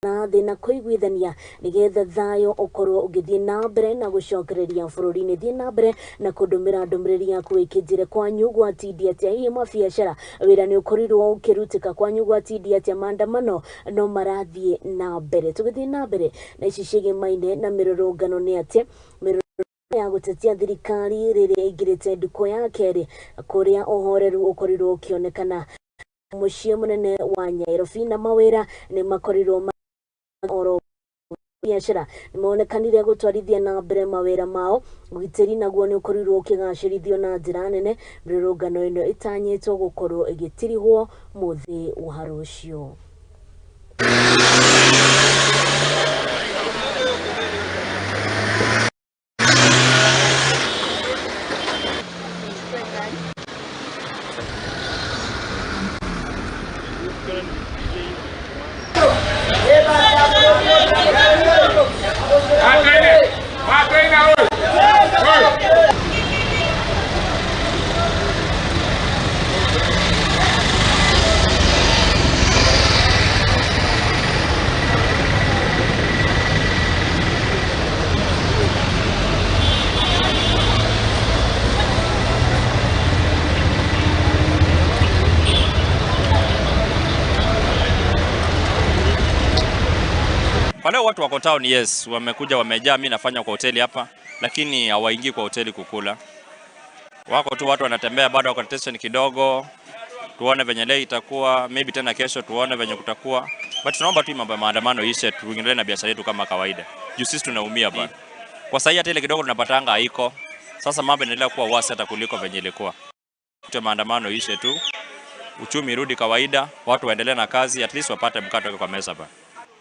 na thina kuiguithania nigetha thayo okorwo ugithie na mbere na gucokereria bururi-ini thie na mbere na kudumira ndumiriria yaku ikinjire kwanyu gwatindia atia hihi mabiacara wira ni ukorirwo ukirutika kwanyu gwatindia atia maandamano no marathie na mbere tugithie na mbere na ici cigimaine na mirurungano ni atia ya gutetia thirikari riria igirite nduko ya keri kuria uhoreru ukorirwo ukionekana muciĩ munene wa Nyairobi na mawira ni makorirwo oro biashara nimeonekanire gutwarithia na mbere mawira mao ugitiri naguo ni ukorirwo ukigacirithio na njira nene mirurungano ino itanyitwo gukorwo igitirihwo muthi wa rucio. Kwa leo watu wako town, yes, wamekuja wamejaa. Mimi nafanya kwa hoteli hapa, lakini hawaingii kwa hoteli kukula. Wako tu watu wanatembea, bado wako tension kidogo. Tuone venye leo itakuwa, maybe tena kesho tuone venye kutakuwa. But tunaomba tu mambo ya maandamano ishe, tuendelee na biashara yetu kama kawaida. Juu sisi tunaumia bana. Kwa sasa hata ile kidogo tunapatanga haiko. Sasa mambo yanaendelea kuwa wasi hata kuliko venye ilikuwa. Tuwe maandamano ishe tu. Uchumi rudi kawaida, watu waendelee na kazi, at least wapate mkato kwa meza bana.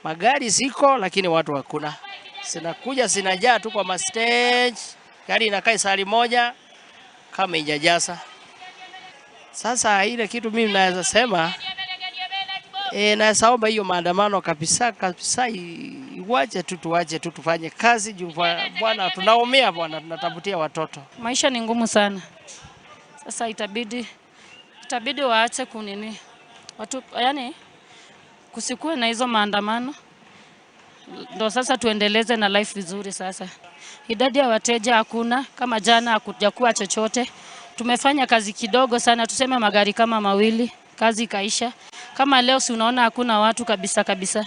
Magari ziko lakini watu hakuna. Sinakuja sinajaa tu kwa stage. Gari inakaa sali moja kama injajaza. Sasa ile kitu mimi naweza sema naweza omba hiyo maandamano kabisa iwache tu, tuache tu tufanye kazi juu bwana tunaumia bwana, tunatafutia watoto. Maisha ni ngumu sana. Sasa itabidi waache kunini. Watu yani kusikue na hizo maandamano. Ndo sasa tuendeleze na life vizuri sasa. Idadi ya wateja hakuna, kama jana hakujakuwa chochote. Tumefanya kazi kidogo sana, tuseme magari kama mawili, kazi ikaisha. Kama leo si unaona hakuna watu kabisa.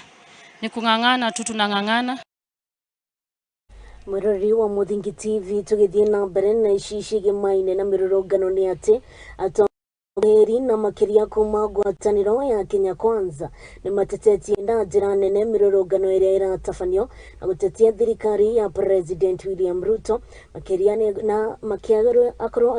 Ni kungangana tu, tunangangana. Mwirori wa Muthingi TV tugithie na mbere na ici cigimaine na mirurungano ni ati Heri na makiria kuma ngwataniro ya Kenya Kwanza ni matetetie na njira nene mirurungano iria iratabanio na gutetia thirikari ya President William Ruto makiria na makiagero akoro